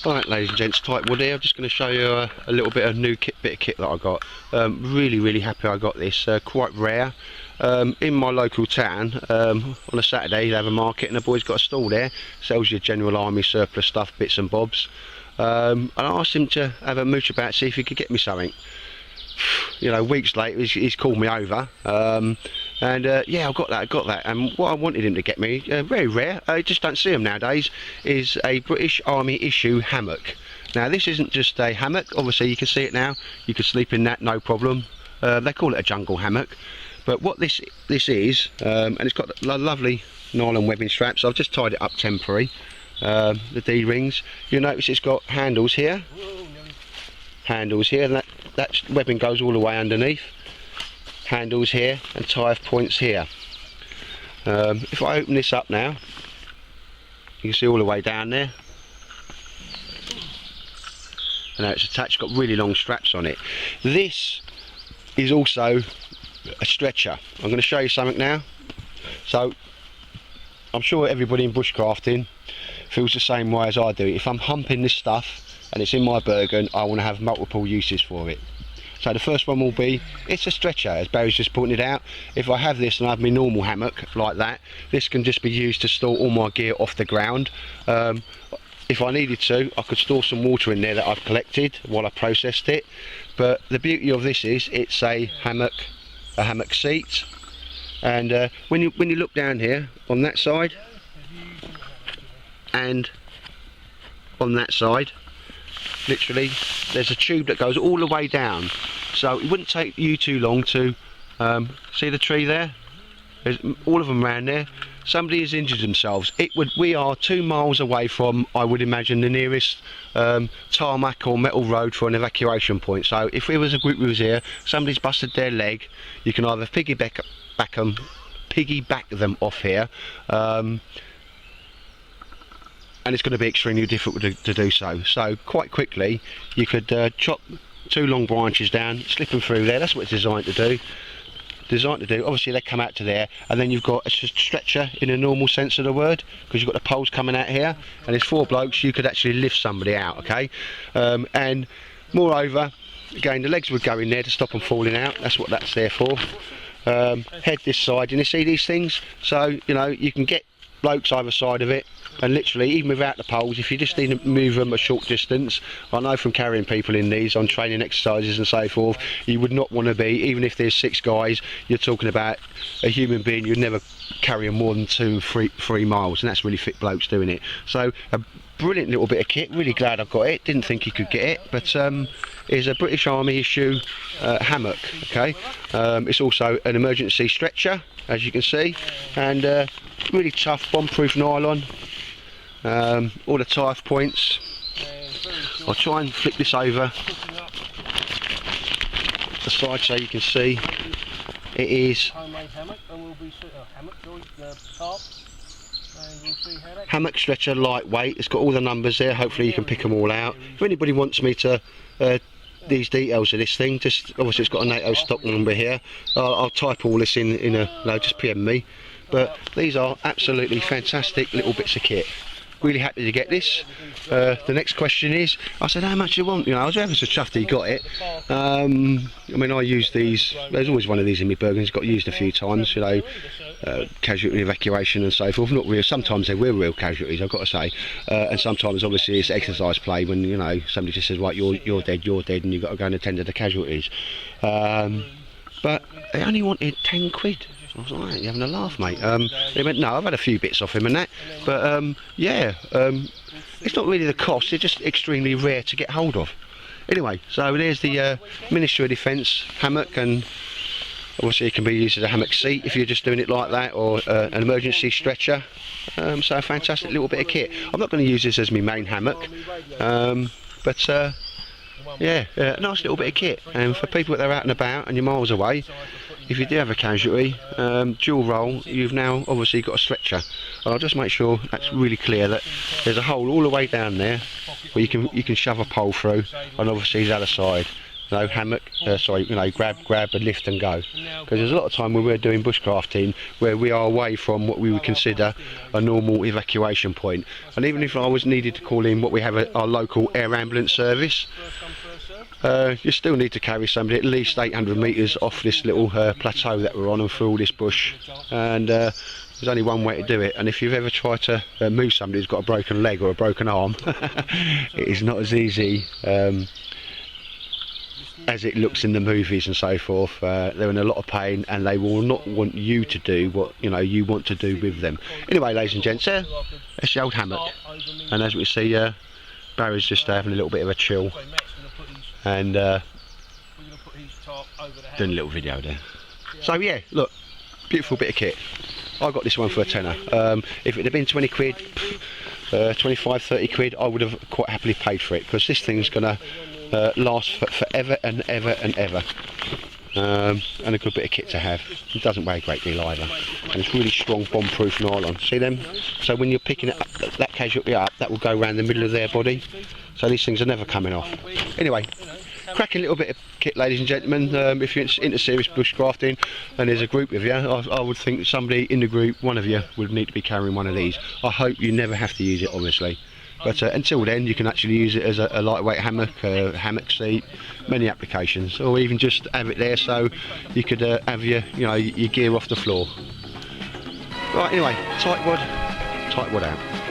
Right, ladies and gents, Tight Wood here. I'm just going to show you a little bit of new bit of kit that I got. Really happy I got this. Quite rare. In my local town, on a Saturday they have a market and the boys got a stall there. Sells your general army surplus stuff, bits and bobs. And I asked him to have a mooch about, see if he could get me something. You know, weeks later he's called me over, and yeah, I got that. And what I wanted him to get me, very rare, I just don't see them nowadays, is a British Army issue hammock. Now this isn't just a hammock, obviously you can see it now, you can sleep in that no problem. They call it a jungle hammock, but what this is, and it's got lovely nylon webbing straps. So I've just tied it up temporary, the D-rings. You'll notice it's got handles here, and that webbing goes all the way underneath, handles here and tie-off points here. If I open this up now, you can see all the way down there, and now it's attached, got really long straps on it. This is also a stretcher. I'm going to show you something now. So I'm sure everybody in bushcrafting feels the same way as I do. If I'm humping this stuff and it's in my Bergen, I want to have multiple uses for it. So the first one will be, it's a stretcher, as Barry's just pointed out. If I have this and I have my normal hammock like that, this can just be used to store all my gear off the ground. If I needed to, I could store some water in there that I've collected while I processed it. But the beauty of this is, it's a hammock seat. And when you look down here on that side and on that side, literally there's a tube that goes all the way down, so it wouldn't take you too long to see the tree there. There's all of them around there. Somebody has injured themselves. We are 2 miles away from, I would imagine, the nearest tarmac or metal road for an evacuation point. So if there was a group who was here, somebody's busted their leg, you can either piggyback them off here, and it's going to be extremely difficult to do so. So quite quickly you could chop 2 long branches down, slip them through there. That's what it's designed to do. Obviously they come out to there, and then you've got a stretcher in a normal sense of the word, because you've got the poles coming out here, and there's 4 blokes, you could actually lift somebody out, okay? And moreover, again, the legs would go in there to stop them falling out. That's what that's there for. Head this side, and you see these things, so you know you can get blokes either side of it, and literally even without the poles, if you just need to move them a short distance, I know from carrying people in these on training exercises and so forth, you would not want to be, even if there's 6 guys, you're talking about a human being, you'd never carry them more than 2-3 miles, and that's really fit blokes doing it. So a brilliant little bit of kit, really glad I got it. Didn't think you could get it, but is a British Army issue hammock, okay? It's also an emergency stretcher, as you can see, and really tough bomb-proof nylon. All the tie-off points. I'll try and flip this over the side so you can see. It is hammock stretcher, lightweight. It's got all the numbers there. Hopefully you can pick them all out. If anybody wants me to these details of this thing, just obviously it's got a NATO stock number here. I'll type all this in a no, just PM me. But these are absolutely fantastic little bits of kit. Really happy to get this. The next question is, I said, how much do you want? You know, I was ever so chuffed he got it. I mean, I use these, there's always one of these in my Bergen, it's got used a few times, you know, casualty evacuation and so forth. Not real, sometimes they were real casualties, I've got to say, and sometimes obviously it's exercise play when, you know, somebody just says, right, you're dead, and you've got to go and attend to the casualties. But they only wanted 10 quid. I was like, you're having a laugh, mate. They went, no, I've had a few bits off him and that, but yeah, it's not really the cost, it's just extremely rare to get hold of. Anyway, so there's the Ministry of Defence hammock, and obviously it can be used as a hammock seat if you're just doing it like that, or an emergency stretcher. So a fantastic little bit of kit. I'm not going to use this as my main hammock, but yeah, nice little bit of kit. And for people that are out and about and you're miles away, if you do have a casualty, dual role, you've now obviously got a stretcher. And I'll just make sure that's really clear that there's a hole all the way down there where you can shove a pole through, and obviously the other side, no hammock sorry, you know, grab and lift and go. Because there's a lot of time when we're doing bushcrafting where we are away from what we would consider a normal evacuation point. And even if I was needed to call in what we have our local air ambulance service, you still need to carry somebody at least 800 metres off this little plateau that we're on and through all this bush. And there's only one way to do it, and if you've ever tried to move somebody who's got a broken leg or a broken arm, it is not as easy as it looks in the movies and so forth. They're in a lot of pain, and they will not want you to do what you want to do with them. Anyway, ladies and gents, that's the old hammock, and as we see, Barry's just having a little bit of a chill and doing a little video there. So yeah, look, beautiful bit of kit. I got this one for a tenner. If it had been 20 quid, 25, 30 quid, I would have quite happily paid for it, because this thing's going to last forever and ever and ever. And a good bit of kit to have. It doesn't weigh a great deal either. And it's really strong bomb-proof nylon. See them? So when you're picking it up, that casualty up, that will go around the middle of their body. So these things are never coming off. Anyway, cracking little bit of kit, ladies and gentlemen. If you're into serious bushcrafting and there's a group of you, I would think somebody in the group, one of you, would need to be carrying one of these. I hope you never have to use it, obviously, but until then you can actually use it as a lightweight hammock, hammock seat, many applications, or even just have it there so you could have your gear off the floor. Right, anyway, tight wad out.